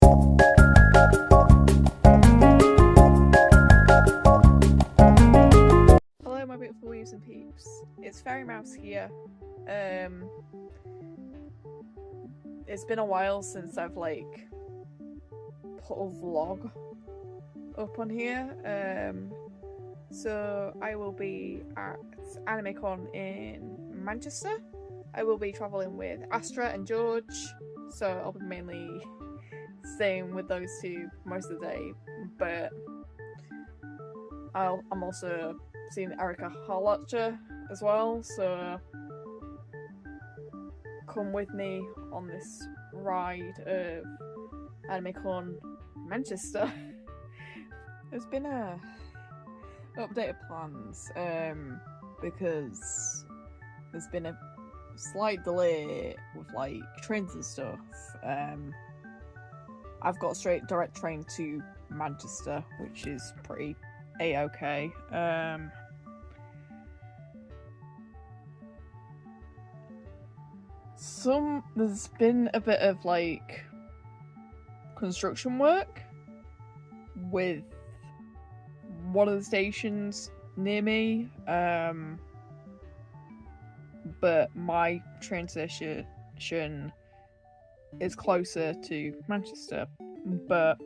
Hello my beautiful weaves and peeps, it's Fairy Mouse here. It's been a while since I've like put a vlog up on here. So I will be at Animecon in Manchester. I will be travelling with Astra and George, so I'll be mainly staying with those two most of the day, but I'm also seeing Erica Harlacher as well, so come with me on this ride of Animecon Manchester. There's been a updated plans because there's been a slight delay with like trains and stuff. I've got a direct train to Manchester, which is pretty a-okay. There's been a bit of like construction work with one of the stations near me, but my train station is closer to Manchester, but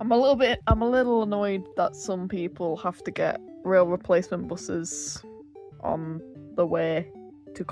I'm a little annoyed that some people have to get rail replacement buses on the way to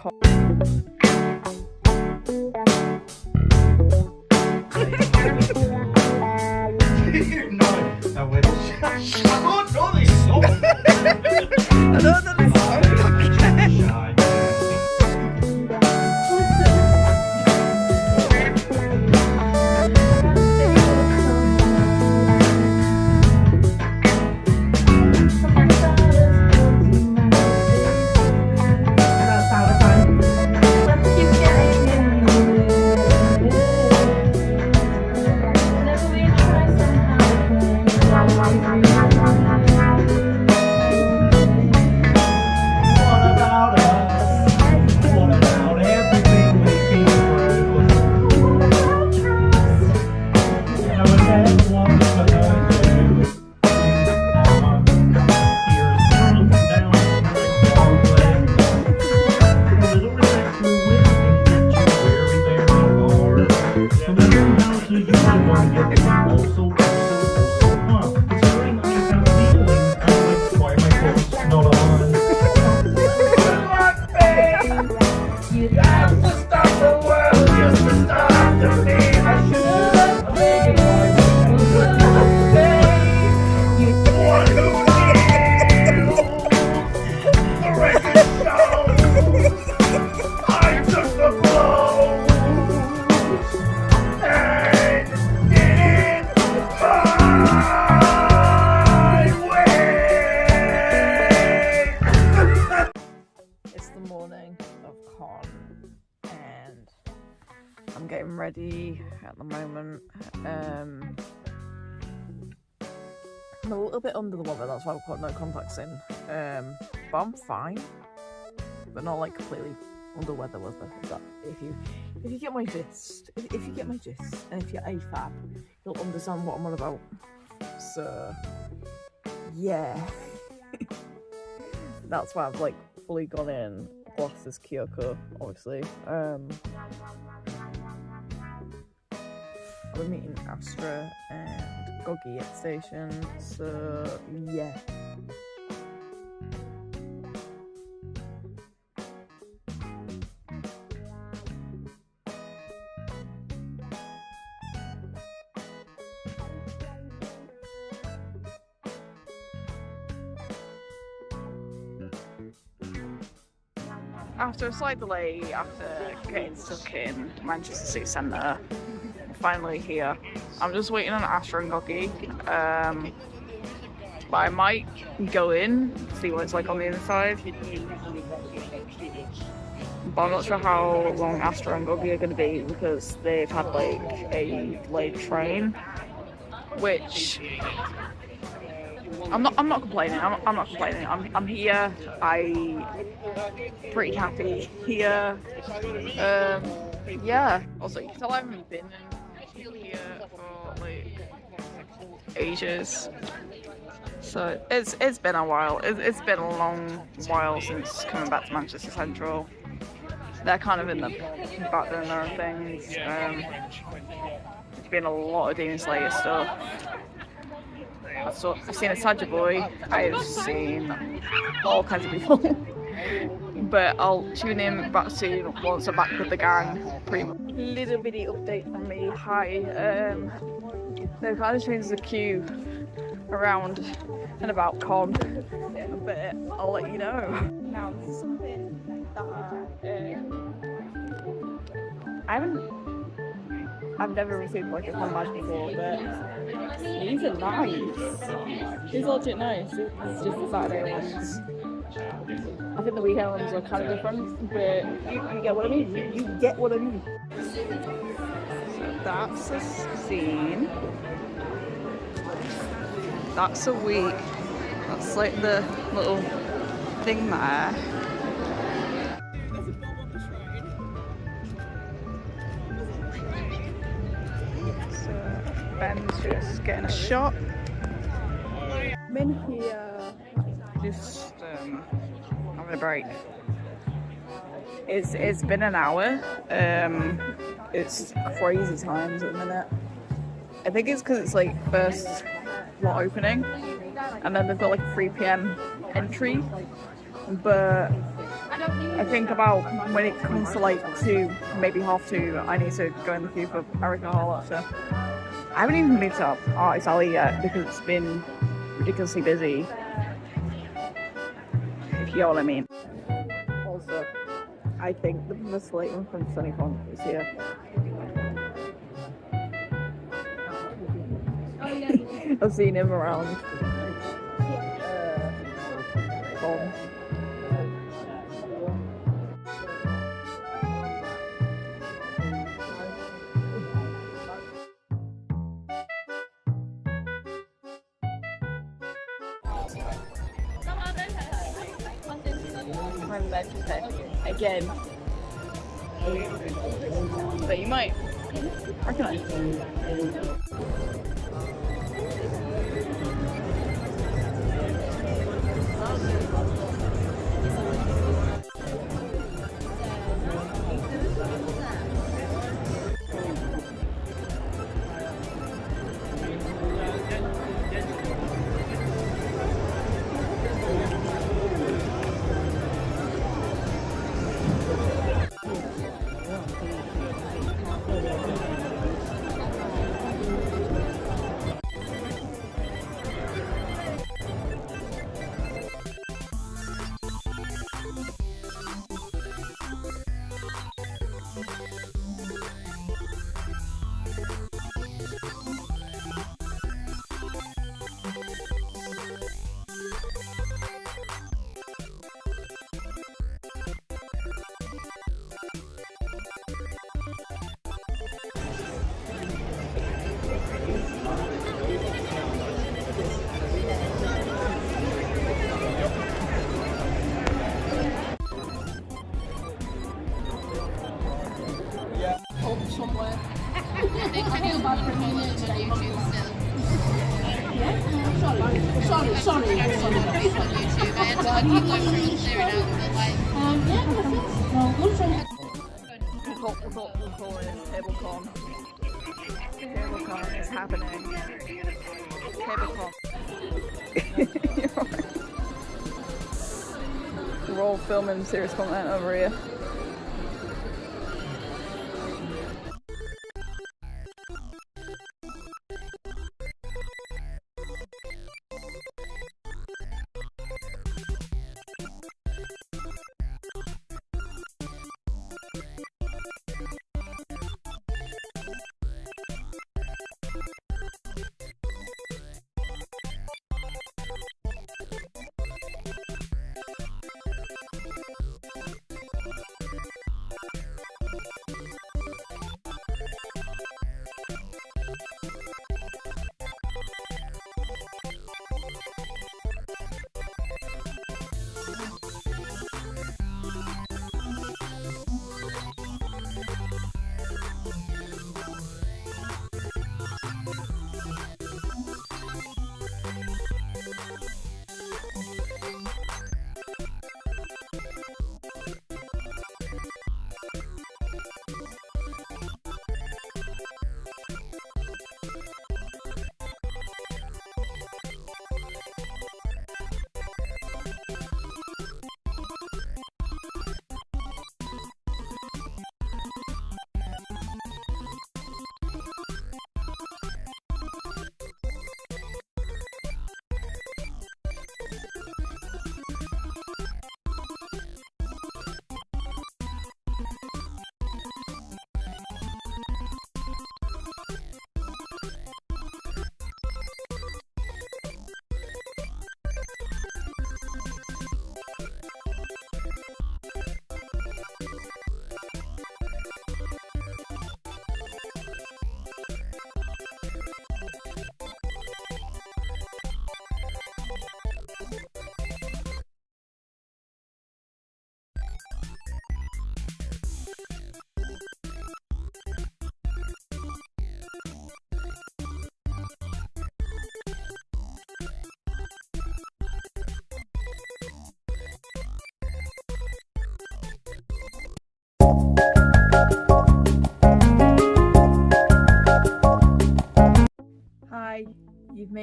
I'm getting ready at the moment. I'm a little bit under the weather, that's why I've got no contacts in. But I'm fine. But not like completely under weather. If you get my gist. If you get my gist, and if you're AFAB, you'll understand what I'm on about. So yeah. That's why I've like fully gone in. Glasses Kyoko, obviously. I'll be meeting Astra and Goggy at the station, so yeah. After a slight delay, after getting stuck in Manchester City Centre, finally here. I'm just waiting on Astra and Goggy, but I might go in, see what it's like on the inside. But I'm not sure how long Astra and Goggy are going to be because they've had like a delayed train, which I'm not complaining. I'm not complaining. I'm here. I'm pretty happy here. Yeah. Also, you can tell I haven't been in here for like ages. So it's been a while. It's been a long while since coming back to Manchester Central. They're kind of in the back burner of things. There's been a lot of Demon Slayer stuff. I've seen a Saja Boy. I've seen all kinds of people. But I'll tune in back soon once I'm back with the gang. Pretty much. Little bitty update from me. Hi. They've kind of changed the queue around and about con, but I'll let you know. Now this is something that I've never received like a con badge before, but these are nice. These are legit nice. It's just the Saturday ones. I think the weekend ones are kind of different, but you get what I mean. You get what I mean. So that's a scene. That's a week. That's like the little thing there. So Ben's just getting a shot. I'm in here just having a break. It's been an hour. It's crazy times at the minute. I think it's because it's like first lot opening, and then they've got like a 3 PM entry. But I think about when it comes to like 2, maybe half 2, I need to go in the queue for Erica Hall. So I haven't even meet up Artist Alley yet because it's been ridiculously busy. If you know what I mean. Also, I think the Professor Layton from Animecon is here. I've seen him around. Again. But you might recognize him. Somewhere. I think I feel bad for me to YouTube still. Yeah? Sorry. It's on YouTube. I had to keep going through and clear it out, but like... We'll call it Tablecon. Tablecon is happening. Tablecon. We're all filming serious content over here.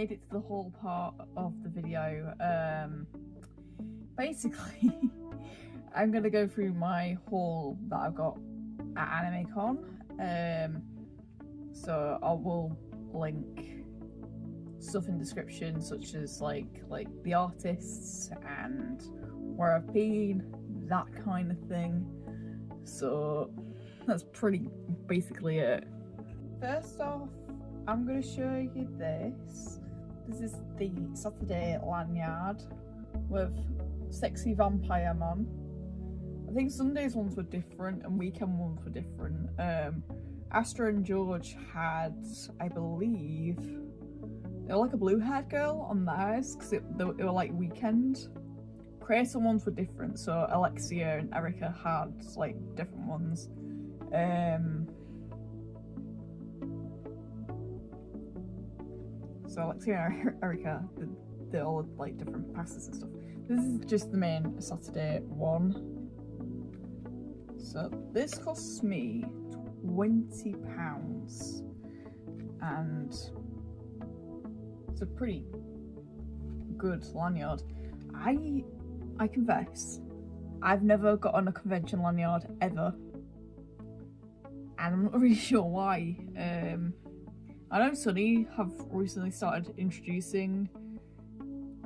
made it to the haul part of the video, basically I'm gonna go through my haul that I've got at Animecon. So I will link stuff in description, such as like the artists and where I've been, that kind of thing. So that's pretty basically it. First off, I'm going to show you this. This is the Saturday lanyard with Sexy Vampire Man. I think Sunday's ones were different and weekend ones were different. Astra and George had, I believe, they were like a blue-haired girl on theirs because they were like weekend. Crazy ones were different, so Alexia and Erica had like different ones. So Alexia and Erica, they all had like different passes and stuff. This is just the main Saturday one. So this costs me £20, and it's a pretty good lanyard. I confess, I've never got on a convention lanyard ever, and I'm not really sure why. I know Sunny have recently started introducing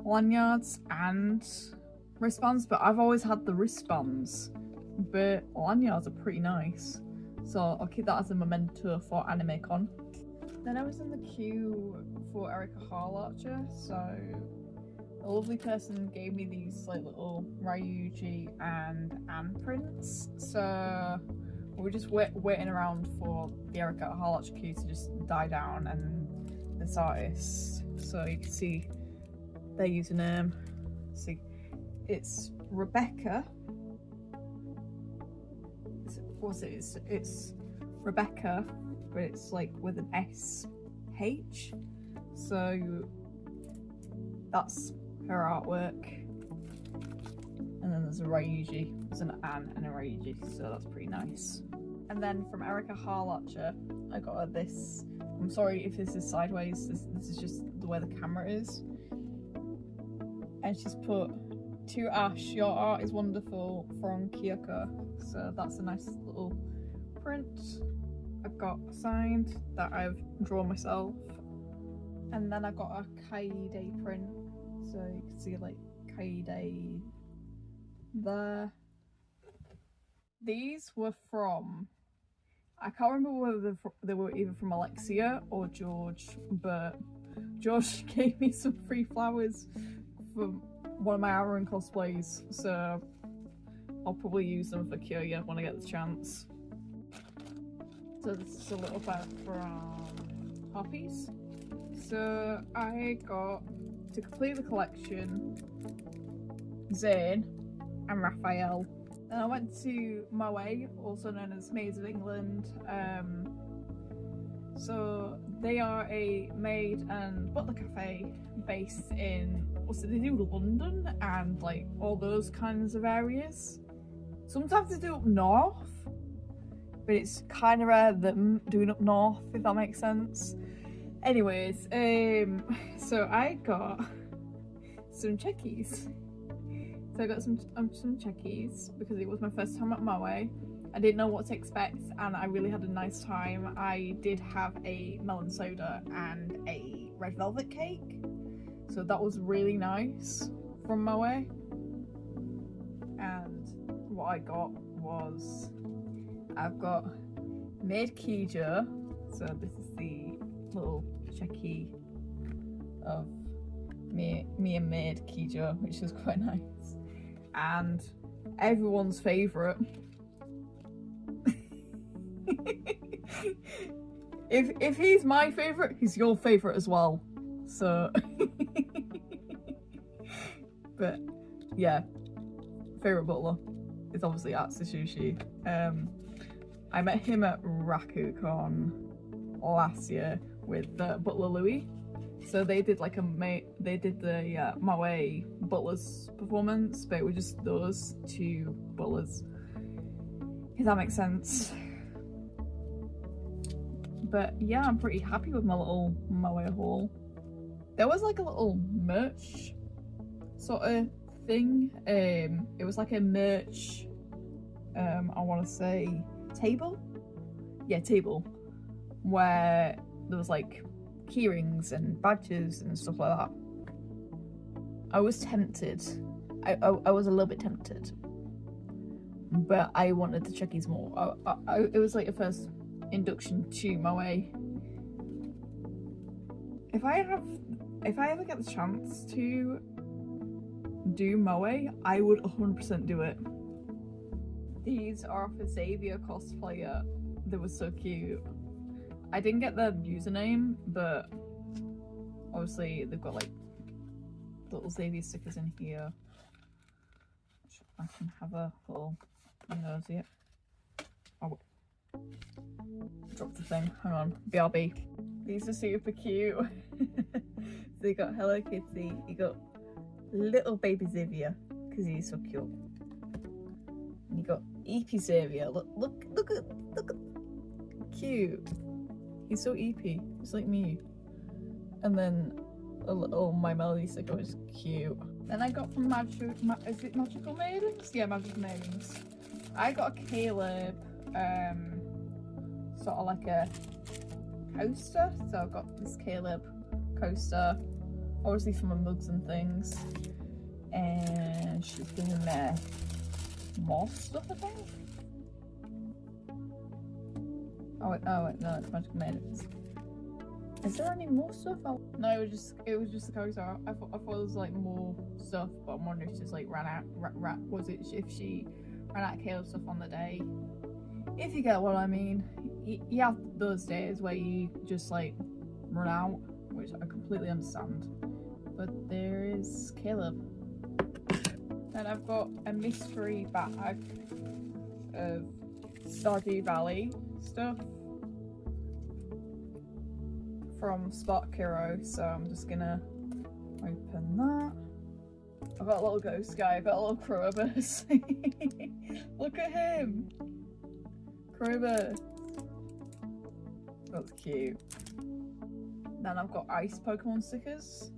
lanyards and wristbands, but I've always had the wristbands, but lanyards are pretty nice. So I'll keep that as a memento for Animecon. Then I was in the queue for Erica Harlarcher, so a lovely person gave me these like little Ryuji and Anne prints. So we were just waiting around for the Erica Harlarcher queue to just die down and this artist. So you can see their username. See, it's Rebecca. It's Rebecca, but it's like with an SH. So that's her artwork. And then there's a Ryuji, there's an Anne and a Ryuji, so that's pretty nice. And then from Erica Harlarcher, I got her this. I'm sorry if this is sideways, this is just the way the camera is. And she's put, "To Ash, your art is wonderful," from Kyoko. So that's a nice little print I got signed that I've drawn myself. And then I got a Kaide print, so you can see like Kaide there. These were from, I can't remember whether they were either from Alexia or George, but George gave me some free flowers for one of my Aaron cosplays, so I'll probably use them for Kyoya when I get the chance. So this is a little bag from Harpy's. So I got, to complete the collection, Zane and Raphael. Then I went to Moe, also known as Maids of England. So they are a maid and butler cafe based in, they do London and like all those kinds of areas. Sometimes they do up north, but it's kind of rare them doing up north, if that makes sense. Anyways, so I got some checkies. So I got some checkies because it was my first time at Moe. I didn't know what to expect and I really had a nice time. I did have a melon soda and a red velvet cake, so that was really nice from Moe. And what I got was, I've got Maid Kija, so this is the little checkie of me and Maid Kija, which is quite nice. And everyone's favourite, if he's my favourite, he's your favourite as well, so but yeah, favourite butler is obviously Atsu Sushi. I met him at Rakukon last year with Butler Louis. So they did like the Moe butlers performance, but it was just those two butlers, if that makes sense. But yeah, I'm pretty happy with my little Moe haul. there was like a little merch sort of thing. It was like a merch, I want to say table. Yeah, table. Where there was like keyrings and badges and stuff like that. I was tempted. I was a little bit tempted. But I wanted the checkies more. It was like a first induction to Moe. If I ever get the chance to do Moe, I would 100% do it. These are off a Xavier cosplayer. They were so cute. I didn't get their username, but obviously they've got like little Xavier stickers in here. I can have a little nosy it. Oh, drop the thing. Hang on. BRB. These are super cute. So you got Hello Kitty. You got little baby Xavier because he's so cute. And you got EP Xavier. Look at cute. He's so EP. He's like me. And then a little My Melody sticker, which is cute. Then I got from is it Magical Maidens? Yeah, Magical Maidens. I got a Caleb, sort of like a coaster. So I've got this Caleb coaster, obviously for my mugs and things. And she's doing more stuff, I think. Oh wait, no, it's Magical Maidens. Is there any more stuff? No, it was just the coaster. I thought there was like more stuff, but I'm wondering if she just like ran out. Was it if she ran out of Caleb stuff on the day? If you get what I mean. You have those days where you just like run out, which I completely understand. But there is Caleb. And I've got a mystery bag of Stardew Valley stuff from Sparkirro, so I'm just gonna open that. I've got a little ghost guy, I've got a little Crowbus. Look at him! Crowbus! That's cute. Then I've got ice Pokemon stickers.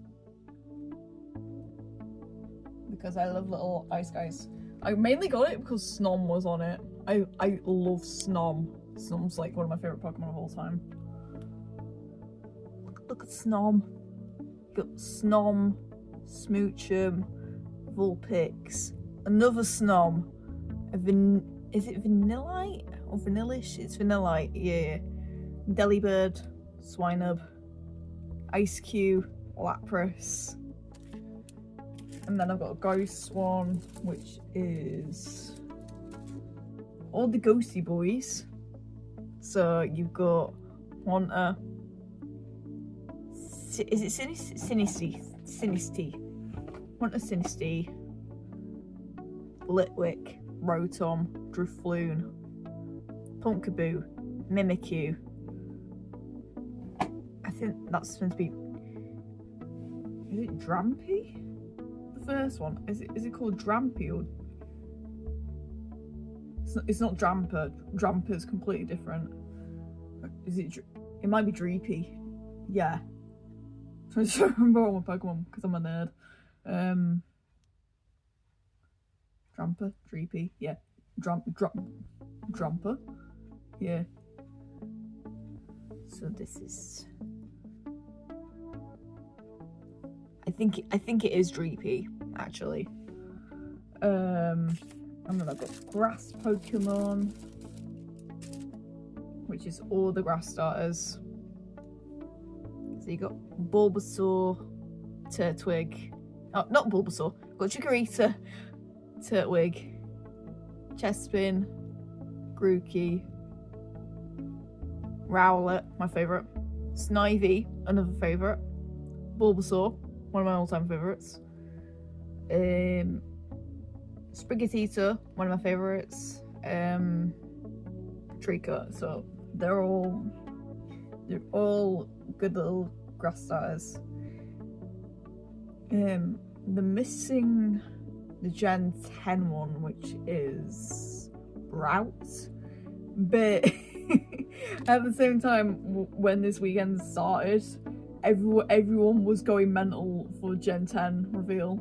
Because I love little ice guys. I mainly got it because Snom was on it. I love Snom. Snom's like one of my favourite Pokemon of all time. Look at Snom. Got Snom, Smoochum, Vulpix, another Snom. Is it Vanillite or Vanillish? It's Vanillite, yeah. Delibird, Swinub, Ice Cube, Lapras. And then I've got a Ghost one, which is all the ghosty boys. So you've got Wanta. Is it Sinisty? Wanta, Sinisty, Litwick, Rotom, Drifloon, Pumpkaboo, Mimikyu. I think that's supposed to be. Is it Drampy? The first one. Is it called Drampy or? It's not Dramper. Dramper's completely different. Is it? It might be Dreepy. Yeah. I'm trying to remember all my Pokemon because I'm a nerd. Dramper, Dreepy, yeah. Dramper, yeah. So this is. I think it is Dreepy, actually. And then I've got grass Pokemon, which is all the grass starters. So you got Bulbasaur, Turtwig. Oh, not Bulbasaur. Got Chikorita, Turtwig, Chespin, Grookey, Rowlet, my favourite. Snivy, another favourite. Bulbasaur, one of my all-time favourites. Sprigatito, one of my favourites. Trico. So they're all good little grass starters. The missing the Gen 10 one, which is Route, but at the same time, when this weekend started, everyone was going mental for Gen 10 reveal.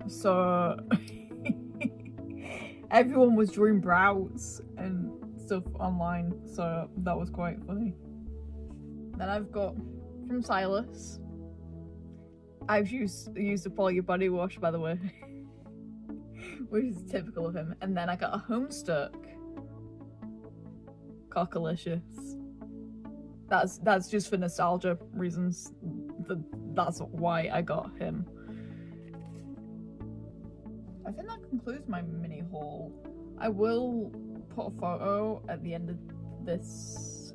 So everyone was drawing brows and stuff online, so that was quite funny. Then I've got from Silas. I've used the All Your Body Wash, by the way, which is typical of him. And then I got a Homestuck Cockalicious. That's just for nostalgia reasons. That's why I got him. I think that concludes my mini haul. I will put a photo at the end of this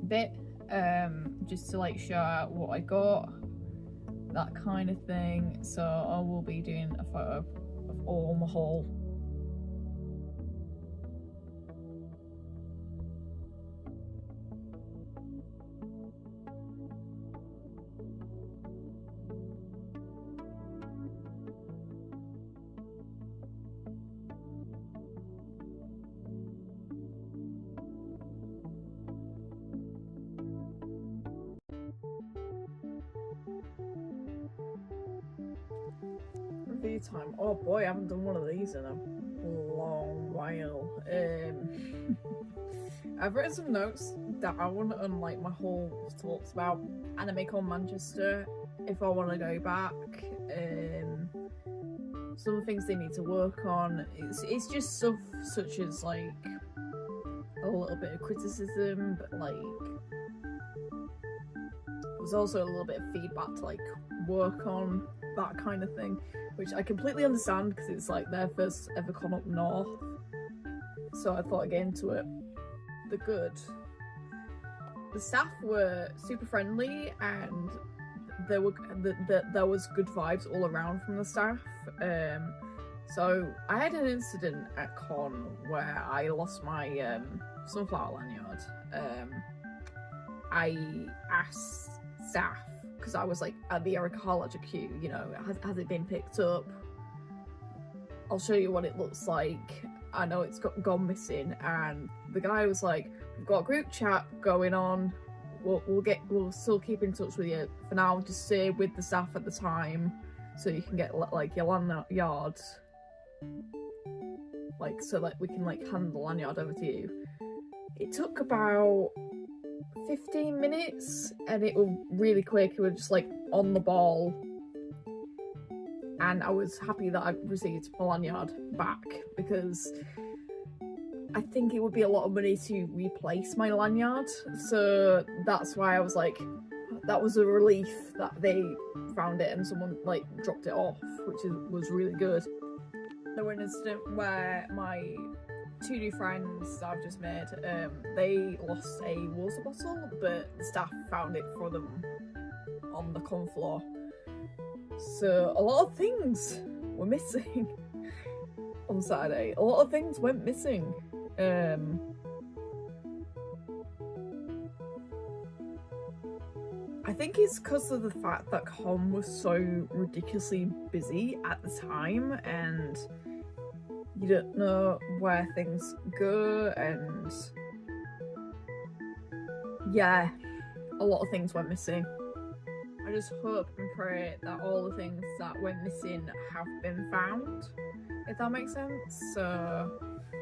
bit, just to like show out what I got, that kind of thing. So I will be doing a photo of all my haul. Review time. Oh boy, I haven't done one of these in a long while. I've written some notes down on like my whole thoughts about Animecon Manchester, if I want to go back, some of the things they need to work on. It's just stuff such as like a little bit of criticism, but like there's also a little bit of feedback to like work on, that kind of thing, which I completely understand because it's like their first ever con up north, so I thought I'd get into it. The good. The staff were super friendly and there was good vibes all around from the staff. So I had an incident at con where I lost my sunflower lanyard. I asked staff, because I was like at the Erica Harlager queue, you know, has it been picked up? I'll show you what it looks like. I know it's gone missing, and the guy was like, we've got a group chat going on, we'll still keep in touch with you. For now, just stay with the staff at the time so you can get like your lanyard, like so like we can like hand the lanyard over to you. It took about 15 minutes and it was really quick. It was just like on the ball, and I was happy that I received my lanyard back because I think it would be a lot of money to replace my lanyard. So that's why I was like, that was a relief that they found it and someone like dropped it off, which was really good. There was an incident where my two new friends that I've just made, they lost a water bottle, but the staff found it for them on the con floor. So a lot of things were missing on Saturday. A lot of things went missing. I think it's because of the fact that con was so ridiculously busy at the time and you don't know where things go, and yeah, a lot of things went missing. I just hope and pray that all the things that went missing have been found, if that makes sense. So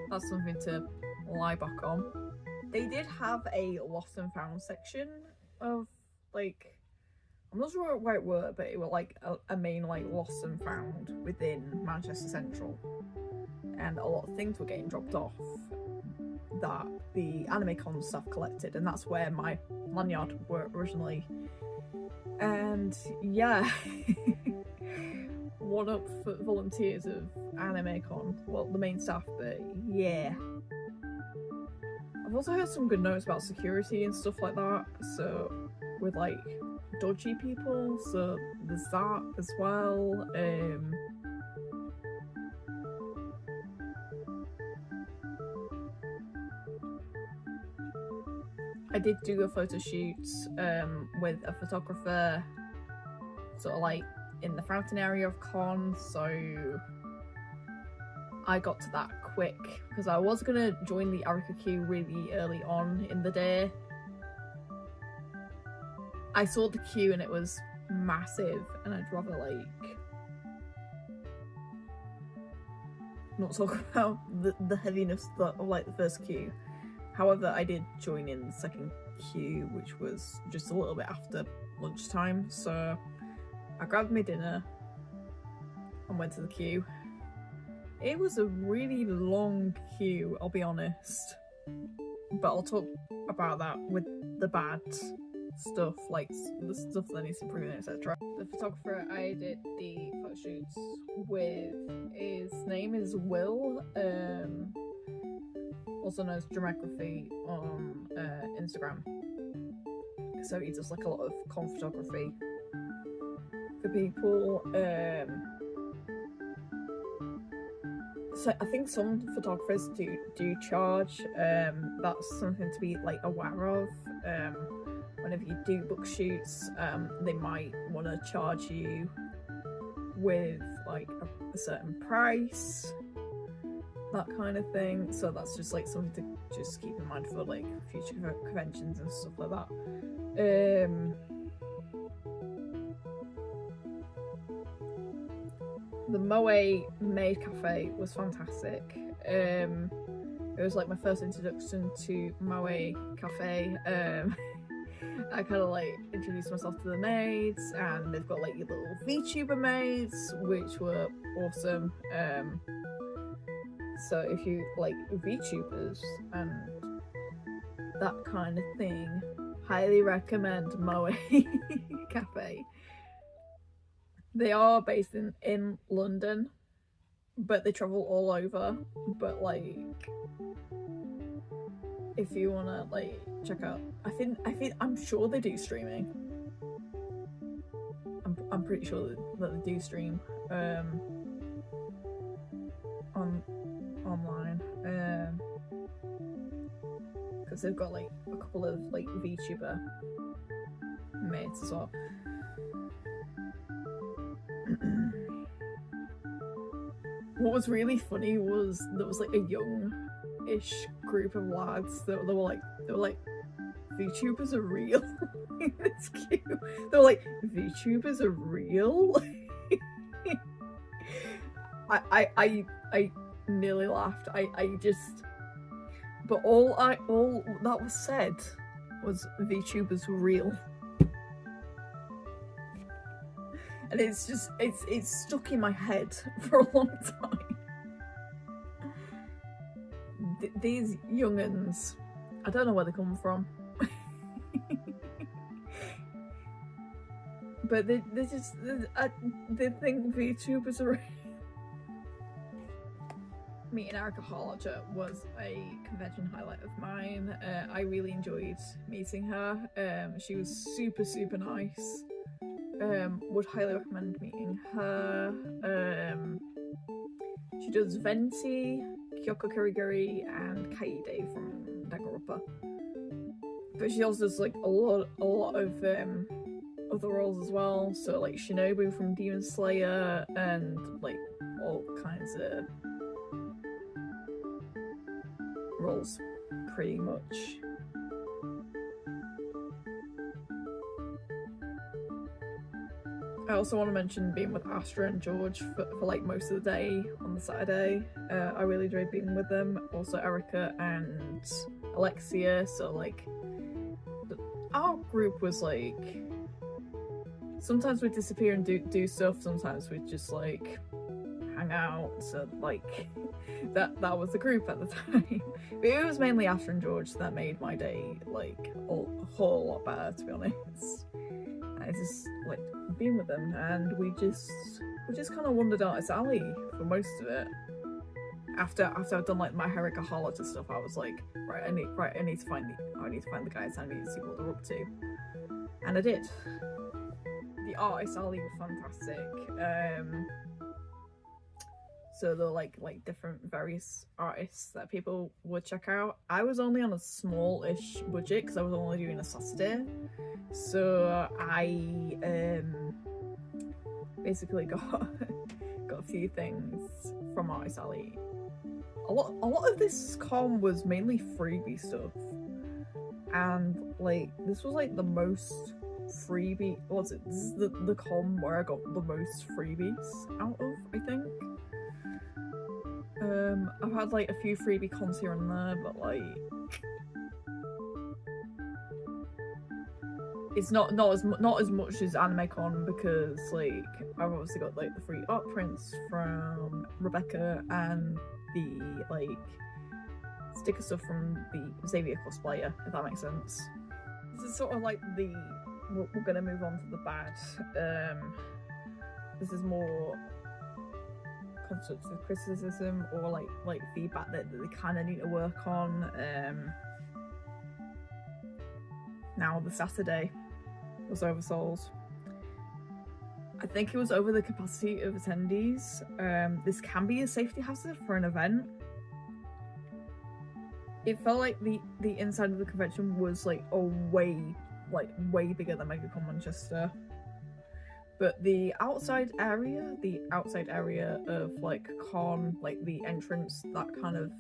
that's something to lie back on. They did have a lost and found section of like, I'm not sure where it were, but it was like a main like lost and found within Manchester Central, and a lot of things were getting dropped off that the Animecon staff collected, and that's where my lanyard were originally. And yeah, one up for volunteers of Animecon, well, the main staff, but yeah. I've also heard some good notes about security and stuff like that, so with like dodgy people, so there's that as well. I did do a photo shoot with a photographer sort of like in the fountain area of con, so I got to that quick because I was gonna join the Erica queue really early on in the day, I saw the queue and it was massive, and I'd rather like not talk about the heaviness of like the first queue. However, I did join in the second queue, which was just a little bit after lunchtime, so I grabbed my dinner and went to the queue. It was a really long queue, I'll be honest, but I'll talk about that with the bad stuff, like the stuff that needs improving, etc. The photographer I did the photo shoots with, his name is Will, also known as Dramography on Instagram. So he does like a lot of con photography for people. So I think some photographers do charge. That's something to be like aware of. Whenever you do book shoots, they might want to charge you with like a certain price, that kind of thing. So that's just like something to just keep in mind for like future conventions and stuff like that. The Moe Maid Cafe was fantastic. It was like my first introduction to Moe Cafe. I kind of like introduced myself to the maids, and they've got like your little VTuber maids, which were awesome. So if you like VTubers and that kind of thing, highly recommend Moe Cafe. They are based in London, but they travel all over. But like, if you wanna like check out, I'm sure they do streaming. I'm pretty sure that they do stream online, because they've got like a couple of like VTuber mates as well. What was really funny was there was like a young-ish group of lads that they were like VTubers are real. It's cute. They were like, VTubers are real. I nearly laughed. I just, but all that was said was VTubers were real. And it's just, it's stuck in my head for a long time. These young'uns, I don't know where they come from. But they think VTubers are... Meeting Erica Harlager was a convention highlight of mine. I really enjoyed meeting her. She was super, super nice. Would highly recommend meeting her. She does Venti, Kyoko Kuriguri, and Kaide from Danganronpa. But she also does like a lot of other roles as well. So like Shinobu from Demon Slayer, and like all kinds of roles, pretty much. I also want to mention being with Astra and George for like most of the day on the Saturday. I really enjoyed being with them. Also Erica and Alexia. So like our group was like, sometimes we'd disappear and do stuff, sometimes we'd just like hang out. So like that was the group at the time. But it was mainly Astra and George that made my day like a whole lot better, to be honest. I just like being with them, and we just kind of wandered Artist Alley for most of it. After I'd done like my Erica Harlager stuff, I was like, I need to find the guys. I need to see what they're up to, and I did. The Artist Alley was fantastic. So there were like different various artists that people would check out. I was only on a small-ish budget because I was only doing a Saturday. So I basically got a few things from Artist Alley. A lot of this con was mainly freebie stuff. And like this was like the most freebie. What's it? This is the con where I got the most freebies out of, I think. I've had like a few freebie cons here and there, but like it's not as much as Animecon, because like I've obviously got like the free art prints from Rebecca and the like sticker stuff from the Xavier cosplayer, if that makes sense. This is sort of like we're gonna move on to the bad. This is more constructive criticism or like feedback that they kind of need to work on. Now the Saturday was oversold. I think it was over the capacity of attendees. This can be a safety hazard for an event. It felt like the inside of the convention was like way bigger than MegaCon Manchester. But the outside area of like con, like the entrance, that kind of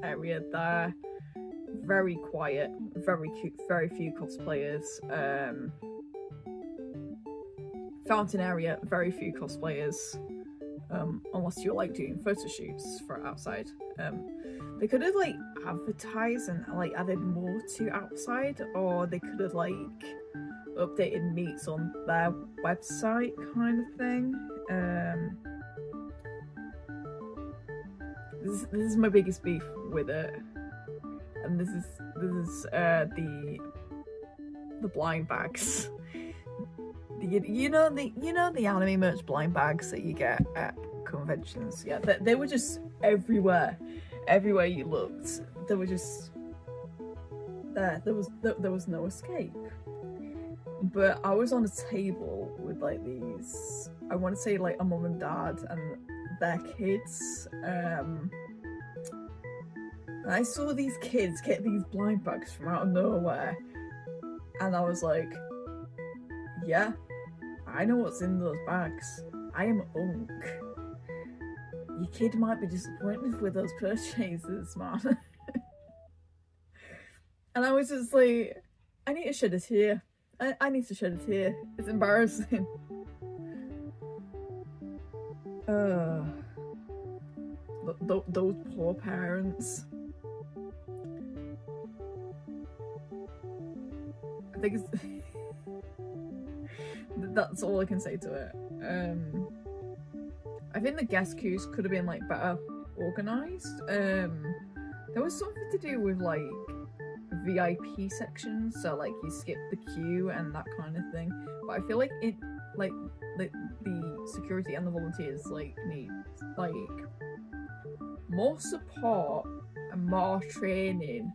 area there, very quiet, very cute, very few cosplayers. Fountain area, very few cosplayers, unless you're like doing photo shoots for outside. They could have like advertised and like added more to outside, or they could have like updated meets on their website kind of thing. This is my biggest beef with it, and this is the blind bags. You know the anime merch blind bags that you get at conventions. Yeah, they were just everywhere. Everywhere you looked, they were just there. There was no escape. But I was on a table with like these, I want to say like a mum and dad and their kids. And I saw these kids get these blind bags from out of nowhere, and I was like, yeah, I know what's in those bags. I am unk. Your kid might be disappointed with those purchases, man. And I was just like, I need to shed a tear. I need to shed a tear. It's embarrassing. Those poor parents. I think it's that's all I can say to it. I think the guest queues could have been like better organized. There was something to do with like VIP sections, so like you skip the queue and that kind of thing. But I feel like it, like the security and the volunteers like need like more support and more training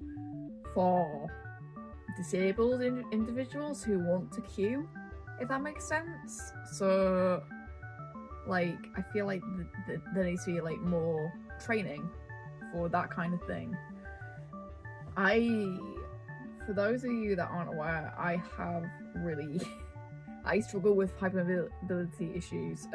for disabled individuals who want to queue, if that makes sense. So like I feel like there needs to be like more training for that kind of thing. For those of you that aren't aware, I have really I struggle with hypermobility issues.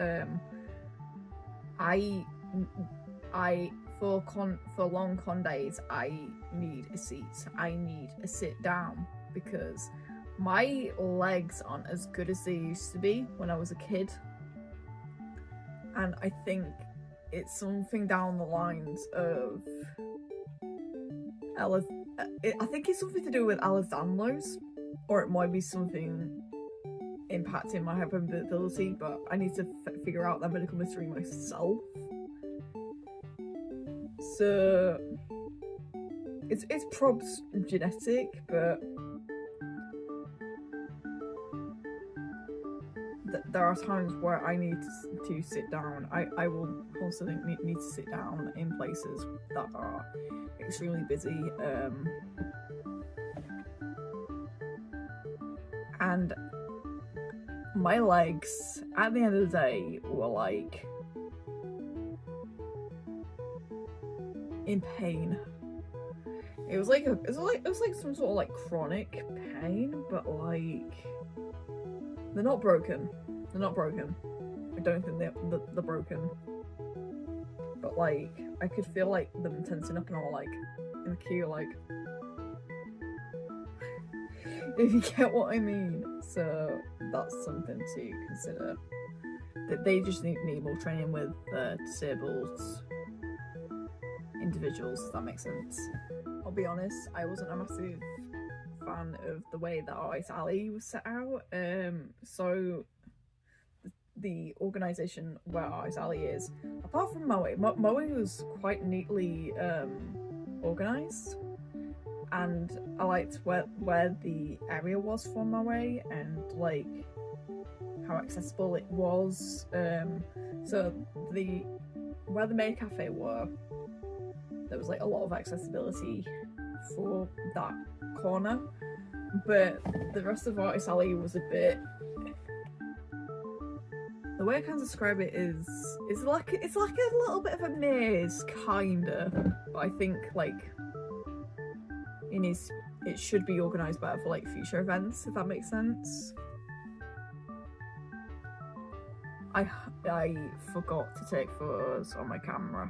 For long con days, I need a seat. I need a sit down because my legs aren't as good as they used to be when I was a kid. And I think it's something down the lines of I think it's something to do with Alessandro's, or it might be something impacting my hypermobility, but I need to figure out that medical mystery myself. So it's probs genetic, but there are times where I need to sit down. I will constantly need to sit down in places that are extremely busy, and my legs at the end of the day were like in pain. It was like some sort of like chronic pain, but like they're not broken. They're not broken. I don't think they're broken. But like I could feel like them tensing up and all like in the queue, like If you get what I mean. So that's something to consider. That they just need more training with disabled individuals, if that makes sense. I'll be honest, I wasn't a massive fan of the way that Artist Alley was set out. So the organisation where Artist Alley is, apart from Moe was quite neatly organised, and I liked where the area was for Moe and like how accessible it was. So where the maid cafe were, there was like a lot of accessibility for that corner, but the rest of Artist Alley was a bit. The way I can describe it is, it's like a little bit of a maze, kinda. But I think like it should be organised better for like future events, if that makes sense. I forgot to take photos on my camera.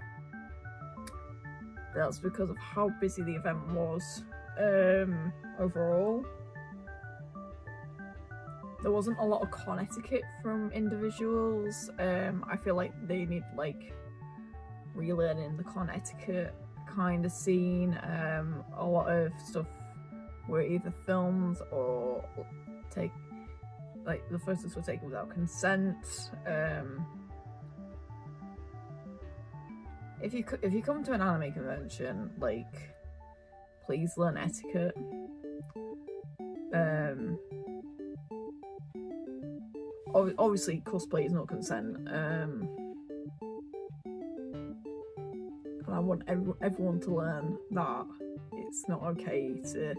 That's because of how busy the event was overall. There wasn't a lot of con etiquette from individuals. I feel like they need like relearning the con etiquette kind of scene. A lot of stuff were either filmed or the photos were taken without consent. If you come to an anime convention, like, please learn etiquette. Obviously cosplay is not consent, and I want everyone to learn that it's not okay to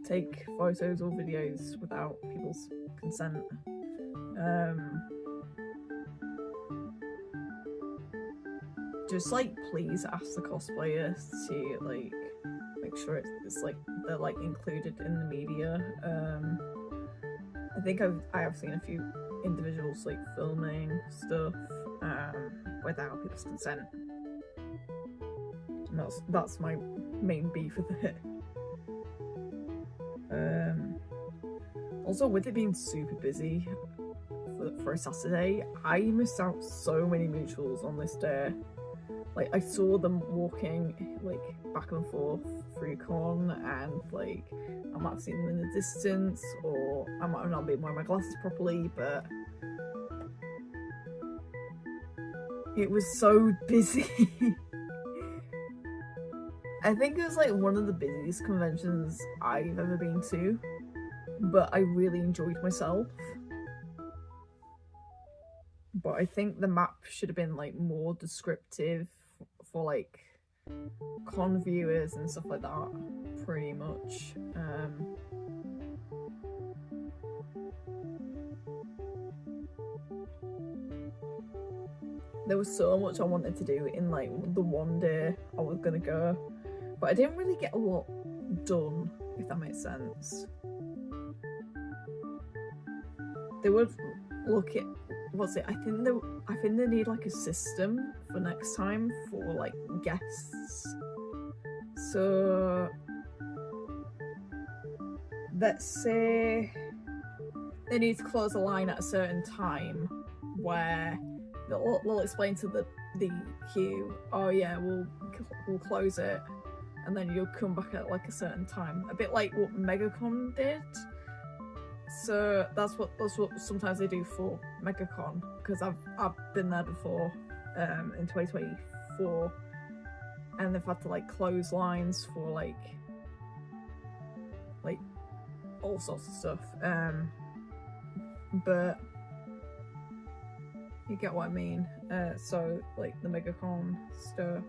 take photos or videos without people's consent. Just like please ask the cosplayers to like make sure it's like they're like included in the media. I think I have seen a few individuals like filming stuff without people's consent, and that's my main beef with it. Also, with it being super busy for a Saturday, I missed out so many mutuals on this day. Like, I saw them walking like back and forth through con, and like I might have seen them in the distance, or I might have not been wearing my glasses properly, but it was so busy. I think it was like one of the busiest conventions I've ever been to, but I really enjoyed myself. But I think the map should have been like more descriptive for like con viewers and stuff like that, pretty much. There was so much I wanted to do in like the one day I was gonna go, but I didn't really get a lot done, if that makes sense. They would look at what's it? I think they need like a system for next time for like guests. So let's say they need to close a line at a certain time, where they'll explain to the queue, oh yeah, we'll close it, and then you'll come back at like a certain time, a bit like what MegaCon did. So that's what sometimes they do for MegaCon, because I've been there before in 2024, and they've had to like close lines for like all sorts of stuff. But you get what I mean. So like the MegaCon stuff,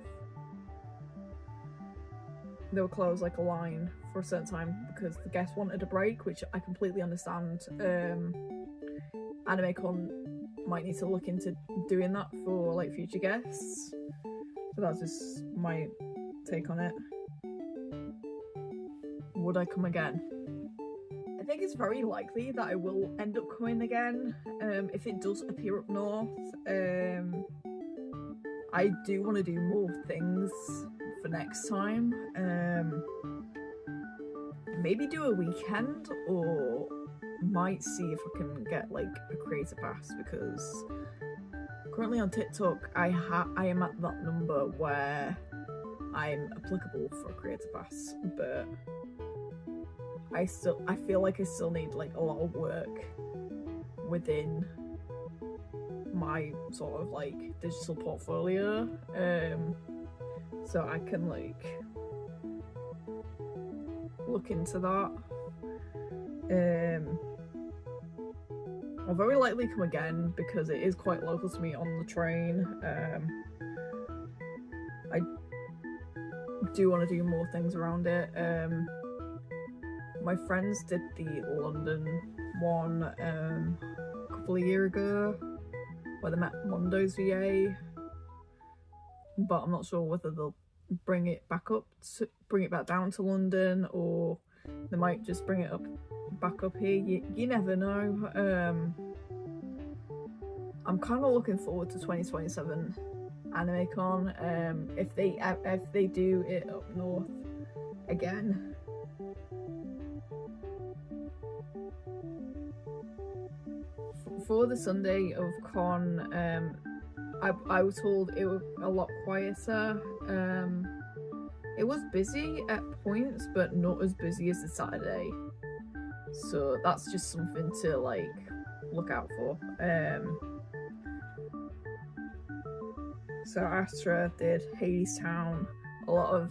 they'll close like a line for a certain time because the guests wanted a break, which I completely understand. Animecon might need to look into doing that for like future guests. So that's just my take on it. Would I come again? I think it's very likely that I will end up coming again if it does appear up north. I do want to do more things for next time. maybe do a weekend, or might see if I can get like a creator pass, because currently on TikTok I am at that number where I'm applicable for a creator pass, but I feel like I still need like a lot of work within my sort of like digital portfolio, so I can like look into that. I'll very likely come again because it is quite local to me on the train. I do want to do more things around it. My friends did the London one a couple of years ago, where they met Mondo's VA, but I'm not sure whether they'll bring it back down to London, or they might just bring it back up here. You never know. I'm kind of looking forward to 2027 Animecon. If they do it up north again. For the Sunday of con, I was told it was a lot quieter. It was busy at points, but not as busy as the Saturday. So that's just something to like look out for. So Astra did Hadestown. A lot of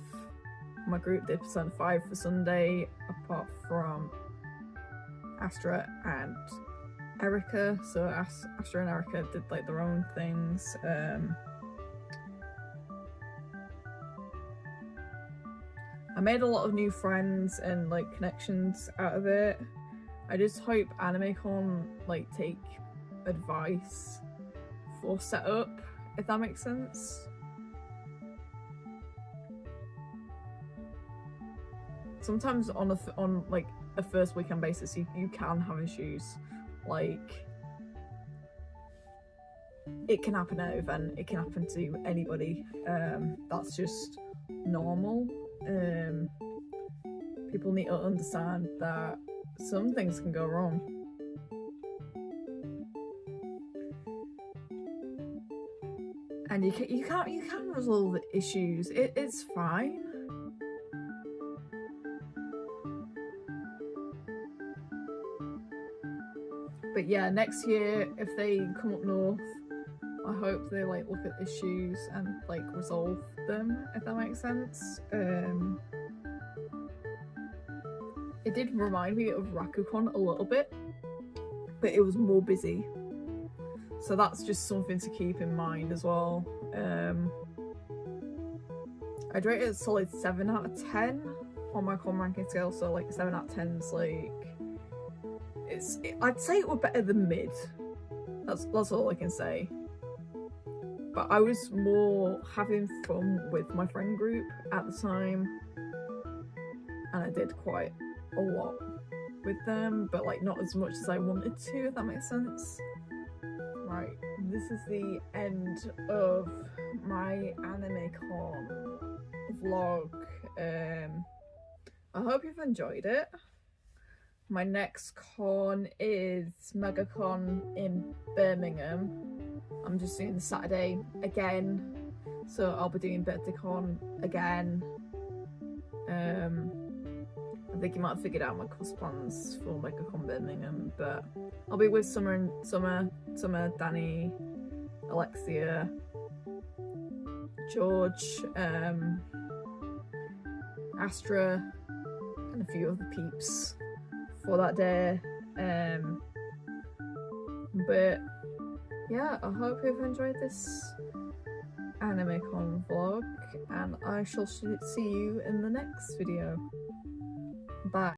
my group did Persona 5 for Sunday, apart from Astra and Erica. So Astra and Erica did like their own things. I made a lot of new friends and like connections out of it. I just hope Animecon like take advice for setup, if that makes sense. Sometimes on like a first weekend basis you can have issues. Like, it can happen at an event, it can happen to anybody. That's just normal. People need to understand that some things can go wrong. And you can resolve the issues. It's fine. But yeah, next year if they come up north, I hope they like look at issues and like resolve them, if that makes sense. It did remind me of Rakukon a little bit, but it was more busy. So that's just something to keep in mind as well. I'd rate it a solid 7 out of 10 on my con ranking scale. So like 7 out of 10 is like, I'd say it were better than mid. That's all I can say. But I was more having fun with my friend group at the time, and I did quite a lot with them, but like not as much as I wanted to, if that makes sense. Right, this is the end of my Animecon vlog. I hope you've enjoyed it. My next con is MegaCon in Birmingham. I'm just doing the Saturday again, so I'll be doing BirthdayCon again. I think you might have figured out my course plans for MegaCon Birmingham, but I'll be with Summer, Danny, Alexia, George, Astra, and a few other peeps for that day. But yeah, I hope you've enjoyed this Animecon vlog, and I shall see you in the next video. Bye.